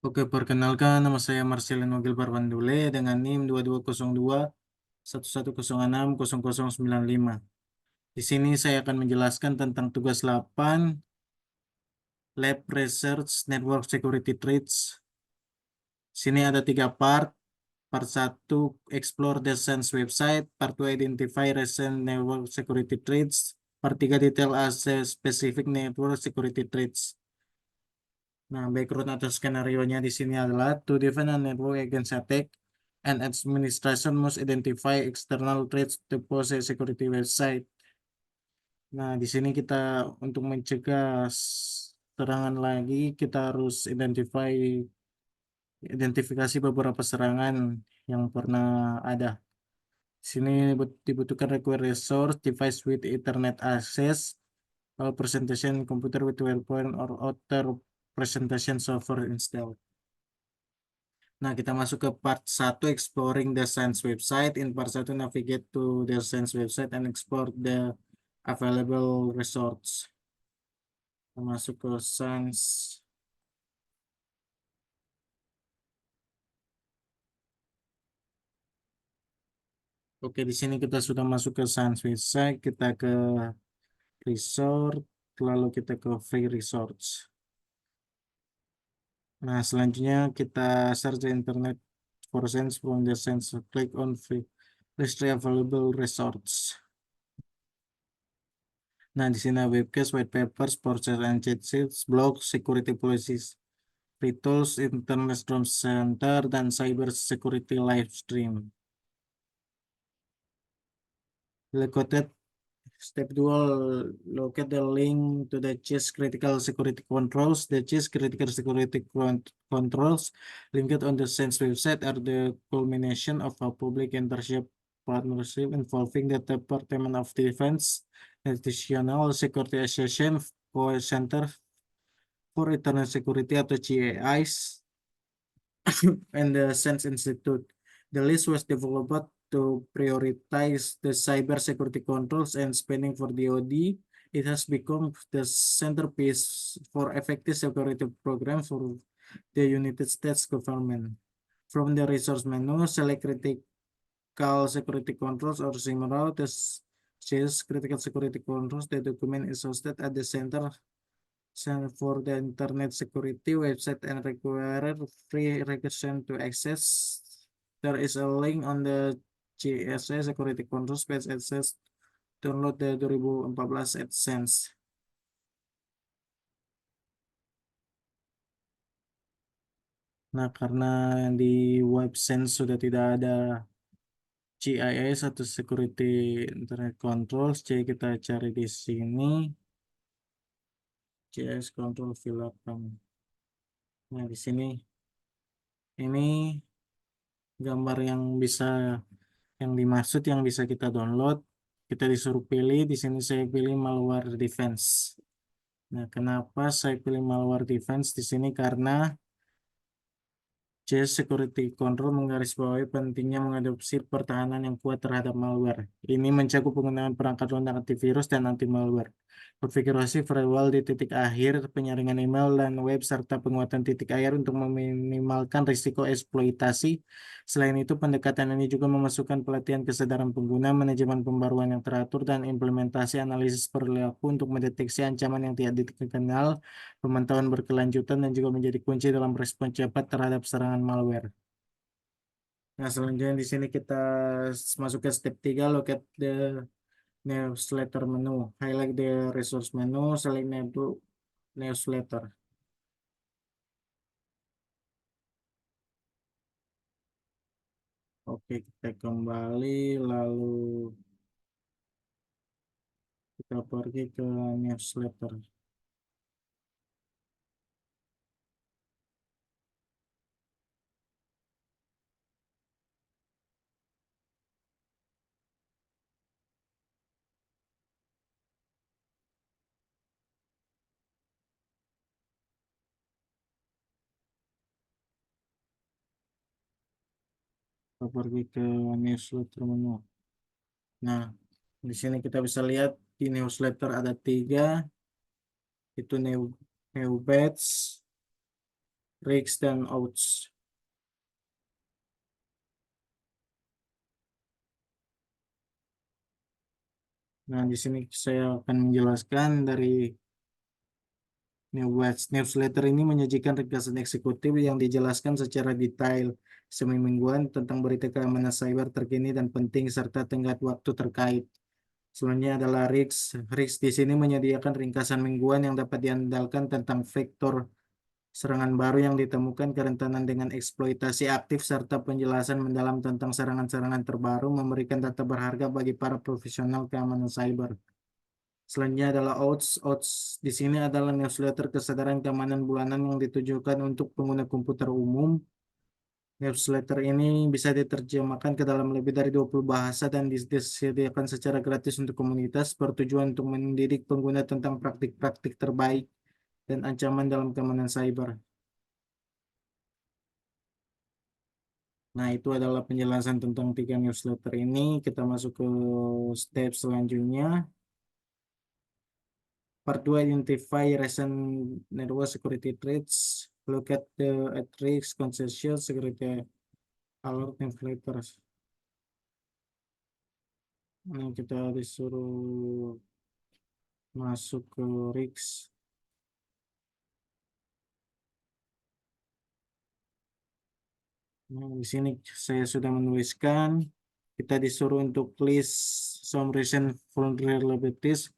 Oke, perkenalkan nama saya Marcelino Gilbar Pandule dengan NIM 2202 1106 0095. Di sini saya akan menjelaskan tentang tugas 8 Lab Research Network Security Threats. Sini ada 3 part. Part 1 Explore the SANS website, Part 2 Identify recent network security threats, Part 3 Detail assess specific network security threats. Nah, background atau skenario-nya di sini adalah to defend a network against attack, and administration must identify external threats to pose a security website. Nah, di sini kita untuk mencegah serangan lagi, kita harus identifikasi beberapa serangan yang pernah ada. Di sini dibutuhkan require resource, device with Ethernet access, all presentation computer with WebPoint or other presentation software installed. Nah, kita masuk ke part 1 exploring the science website. In part 1 navigate to the science website and explore the available resources. Kita masuk ke science. Oke, di sini kita sudah masuk ke science website. Kita ke resort, lalu kita ke free resource. Nah, selanjutnya kita search the internet for science from the science. Click on free list available resources. Nah, di sini webcast, white papers, portrait and cheat sheets, blog, security policies, free tools, internet storm center, dan cyber security live stream. Located Step 2, locate the link to the CHIS critical security controls. The CHIS critical security controls linked on the SANS website are the culmination of a public internship partnership involving the Department of Defense, National Security Association, Center for Internet Security atau CAIS, and the SANS Institute. The list was developed to prioritize the cyber security controls and spending for DoD. It has become the centerpiece for effective security programs for the United States government. From the resource menu, select critical security controls or similar. This says critical security controls. The document is hosted at the Center for the Internet Security website and require free registration to access. There is a link on the GSA Security Controls page. It says download the 2014 AdSense. Nah, karena di WebSense sudah tidak ada GIS atau Security Internet Controls, jadi kita cari di sini GIS Control V8. Nah, di sini ini gambar yang dimaksud yang bisa kita download. Kita disuruh pilih, di sini saya pilih malware defense. Nah, kenapa saya pilih malware defense di sini? Karena CS Security Control menggarisbawahi pentingnya mengadopsi pertahanan yang kuat terhadap malware. Ini mencakup penggunaan perangkat lunak antivirus dan anti malware, konfigurasi firewall di titik akhir, penyaringan email dan web, serta penguatan titik akhir untuk meminimalkan risiko eksploitasi. Selain itu, pendekatan ini juga memasukkan pelatihan kesadaran pengguna, manajemen pembaruan yang teratur, dan implementasi analisis perilaku untuk mendeteksi ancaman yang tidak dikenal. Pemantauan berkelanjutan dan juga menjadi kunci dalam respon cepat terhadap serangan malware. Nah, selanjutnya di sini kita masuk ke step 3, locate the newsletter menu. Highlight the resource menu, select newsletter. Oke, kita kembali lalu kita pergi ke newsletter. Kita pergi ke newsletter menu. Nah, di sini kita bisa lihat di newsletter ada 3, itu new batch, Riggs dan Oates. Nah, di sini saya akan menjelaskan dari New Watch. Newsletter ini menyajikan ringkasan eksekutif yang dijelaskan secara detail semingguan tentang berita keamanan cyber terkini dan penting serta tenggat waktu terkait. Selanjutnya adalah Rigs. Rigs di sini menyediakan ringkasan mingguan yang dapat diandalkan tentang vektor serangan baru yang ditemukan, kerentanan dengan eksploitasi aktif, serta penjelasan mendalam tentang serangan-serangan terbaru, memberikan data berharga bagi para profesional keamanan cyber. Selanjutnya adalah Oates. Oates di sini adalah newsletter kesadaran keamanan bulanan yang ditujukan untuk pengguna komputer umum. Newsletter ini bisa diterjemahkan ke dalam lebih dari 20 bahasa dan disediakan secara gratis untuk komunitas, bertujuan untuk mendidik pengguna tentang praktik-praktik terbaik dan ancaman dalam keamanan cyber. Nah, itu adalah penjelasan tentang 3 newsletter ini. Kita masuk ke step selanjutnya. Part 2, identify recent network security threats. Look at risks, concession, security alert, inflators. Nah, kita disuruh masuk ke risks. Nah, di sini saya sudah menuliskan. Kita disuruh untuk list some recent vulnerabilities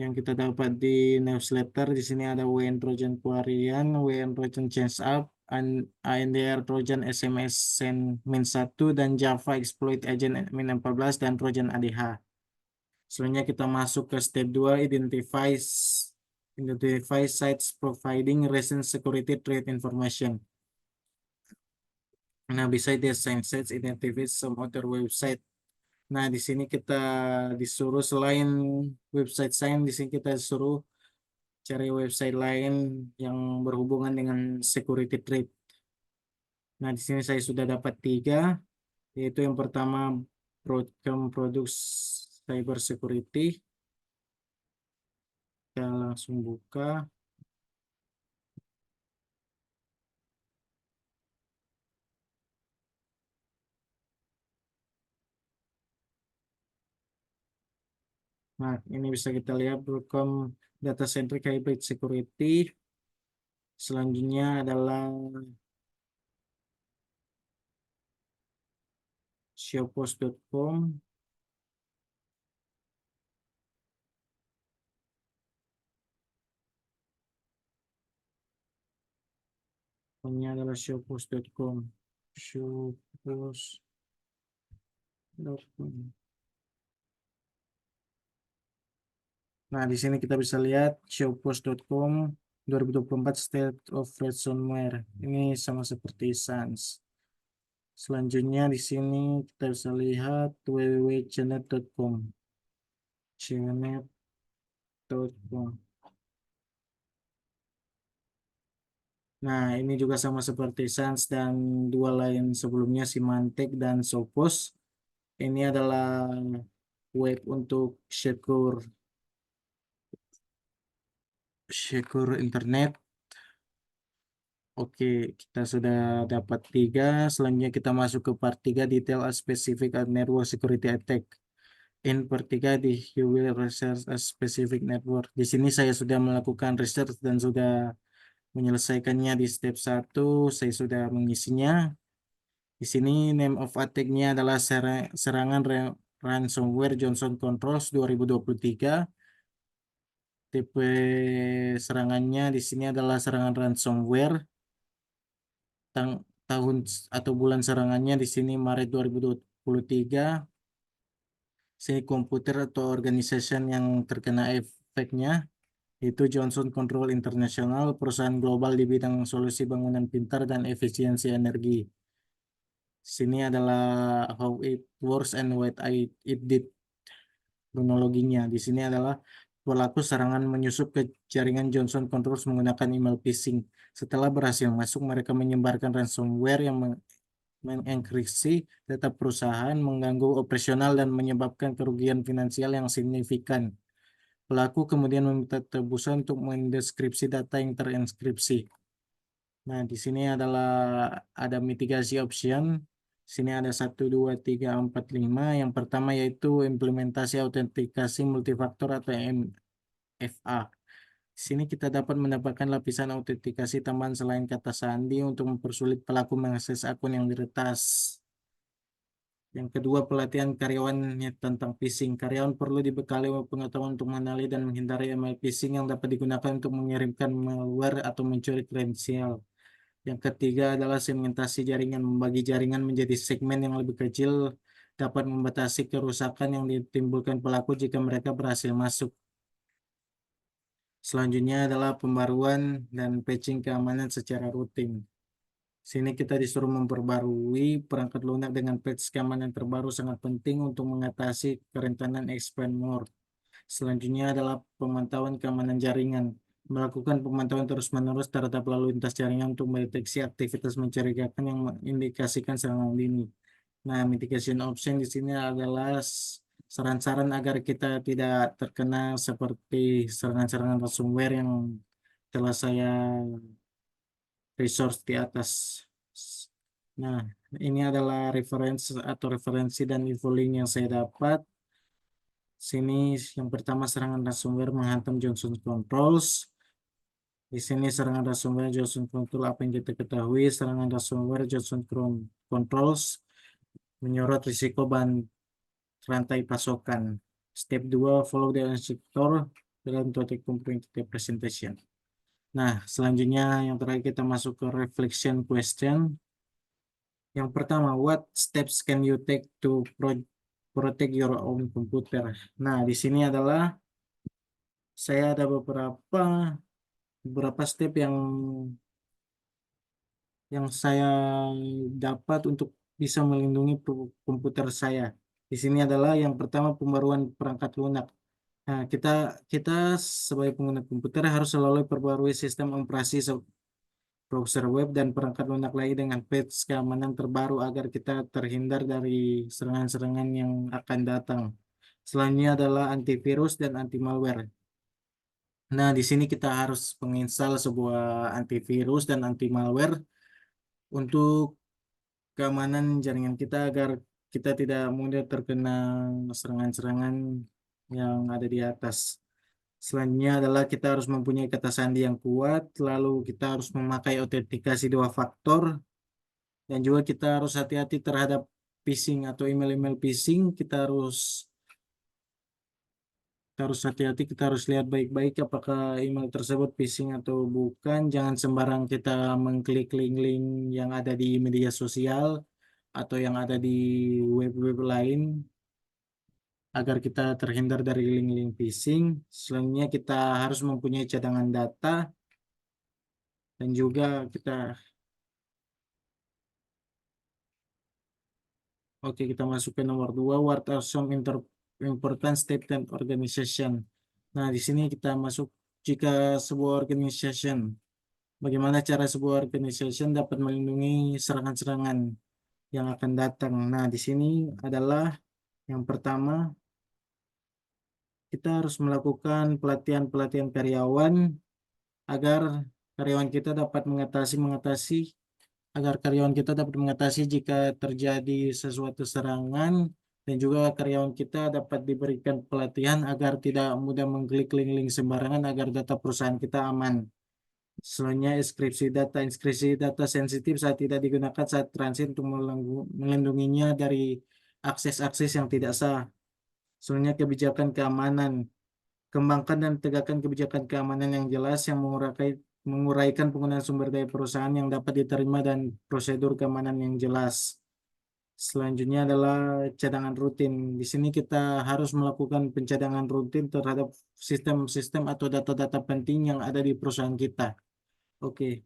yang kita dapat di newsletter. Di sini ada WN Trojan Quarian, WN Trojan Change Up, ANDR Trojan SMS Send min 1, dan Java Exploit Agent min 14, dan Trojan ADH. Selanjutnya kita masuk ke step 2, identify sites providing recent security threat information. Nah, besides the same sites, identify some other website. Nah, di sini kita disuruh selain website sign, di sini kita disuruh cari website lain yang berhubungan dengan security threat. Nah, di sini saya sudah dapat 3, yaitu yang pertama Broadcom Products Cyber Security. Kita langsung buka. Nah, ini bisa kita lihat Broadcom Data Centric Hybrid Security. Selanjutnya adalah showpost.com. Ini adalah showpost.com. Showpost.com. Nah, di sini kita bisa lihat showpost.com 2024 State of Ransomware. Ini sama seperti SANS. Selanjutnya di sini kita bisa lihat www.cnet.com. Cnet.com. Nah, ini juga sama seperti SANS dan 2 lain sebelumnya, Symantec dan Sophos. Ini adalah web untuk secure internet. Oke, kita sudah dapat 3. Selanjutnya kita masuk ke part 3, detail a specific network security attack. In part 3, you will research a specific network. Di sini saya sudah melakukan research dan sudah menyelesaikannya di step 1. Saya sudah mengisinya. Di sini name of attack-nya adalah serangan ransomware Johnson Controls 2023. Tipe serangannya di sini adalah serangan ransomware. Tahun atau bulan serangannya di sini Maret 2023. Sini komputer atau organization yang terkena efeknya itu Johnson Control International, perusahaan global di bidang solusi bangunan pintar dan efisiensi energi. Sini adalah how it works and what it did. Kronologinya di sini adalah pelaku serangan menyusup ke jaringan Johnson Controls menggunakan email phishing. Setelah berhasil masuk, mereka menyebarkan ransomware yang mengenkripsi data perusahaan, mengganggu operasional, dan menyebabkan kerugian finansial yang signifikan. Pelaku kemudian meminta tebusan untuk mendeskripsi data yang terenkripsi. Nah, di sini adalah ada mitigasi option. Sini ada 1, 2, 3, 4, 5. Yang pertama yaitu implementasi autentikasi multifaktor atau MFA. Di sini kita dapat mendapatkan lapisan autentikasi tambahan selain kata sandi untuk mempersulit pelaku mengakses akun yang diretas. Yang kedua, pelatihan karyawannya tentang phishing. Karyawan perlu dibekali pengetahuan untuk mengenali dan menghindari email phishing yang dapat digunakan untuk mengirimkan malware atau mencuri kredensial. Yang ketiga adalah segmentasi jaringan. Membagi jaringan menjadi segmen yang lebih kecil dapat membatasi kerusakan yang ditimbulkan pelaku jika mereka berhasil masuk. Selanjutnya adalah pembaruan dan patching keamanan secara rutin. Sini kita disuruh memperbarui perangkat lunak dengan patch keamanan terbaru sangat penting untuk mengatasi kerentanan expand more. Selanjutnya adalah pemantauan keamanan jaringan. Melakukan pemantauan terus-menerus terhadap lalu lintas jaringan untuk mendeteksi aktivitas mencurigakan yang mengindikasikan serangan dini. Nah, mitigation option di sini adalah saran-saran agar kita tidak terkena seperti serangan-serangan ransomware yang telah saya resource di atas. Nah, ini adalah referensi dan info link yang saya dapat. Sini yang pertama serangan ransomware menghantam Johnson Controls. Di sini serangan ransomware Johnson Controls apa yang kita ketahui, serangan ransomware Johnson Controls menyorot risiko rantai pasokan. Step 2, follow the instructor dalam topic comprehensive presentation. Nah, selanjutnya yang terakhir kita masuk ke reflection question. Yang pertama, what steps can you take to protect your own computer? Nah, di sini adalah saya ada beberapa step yang saya dapat untuk bisa melindungi komputer saya. Di sini adalah yang pertama pembaruan perangkat lunak. Nah, kita kita sebagai pengguna komputer harus selalu perbarui sistem operasi browser web dan perangkat lunak lain dengan patch keamanan terbaru agar kita terhindar dari serangan-serangan yang akan datang. Selanjutnya adalah antivirus dan anti malware. Nah, di sini kita harus menginstal sebuah antivirus dan anti malware untuk keamanan jaringan kita agar kita tidak mudah terkena serangan-serangan yang ada di atas. Selanjutnya adalah kita harus mempunyai kata sandi yang kuat, lalu kita harus memakai autentikasi 2 faktor, dan juga kita harus hati-hati terhadap phishing atau email-email phishing. Kita harus hati-hati, kita harus lihat baik-baik apakah email tersebut phishing atau bukan. Jangan sembarang kita mengklik link-link yang ada di media sosial atau yang ada di web-web lain agar kita terhindar dari link-link phishing. Selanjutnya kita harus mempunyai cadangan data dan juga kita masuk ke nomor 2, what are some important step and organization. Nah, di sini kita masuk jika sebuah organization. Bagaimana cara sebuah organization dapat melindungi serangan-serangan yang akan datang. Nah, di sini adalah yang pertama, kita harus melakukan pelatihan-pelatihan karyawan agar karyawan kita dapat mengatasi agar karyawan kita dapat mengatasi jika terjadi sesuatu serangan, dan juga karyawan kita dapat diberikan pelatihan agar tidak mudah mengklik link-link sembarangan agar data perusahaan kita aman. Selanjutnya, inskripsi data sensitif saat tidak digunakan saat transit untuk melindunginya dari akses-akses yang tidak sah. Selanjutnya, kebijakan keamanan. Kembangkan dan tegakkan kebijakan keamanan yang jelas yang menguraikan penggunaan sumber daya perusahaan yang dapat diterima dan prosedur keamanan yang jelas. Selanjutnya adalah cadangan rutin. Di sini kita harus melakukan pencadangan rutin terhadap sistem-sistem atau data-data penting yang ada di perusahaan kita. Oke,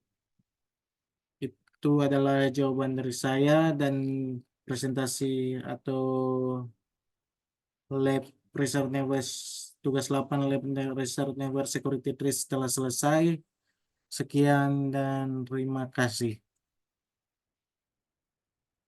itu adalah jawaban dari saya, dan presentasi atau lab research network tugas 8 lab research network security risk telah selesai. Sekian dan terima kasih.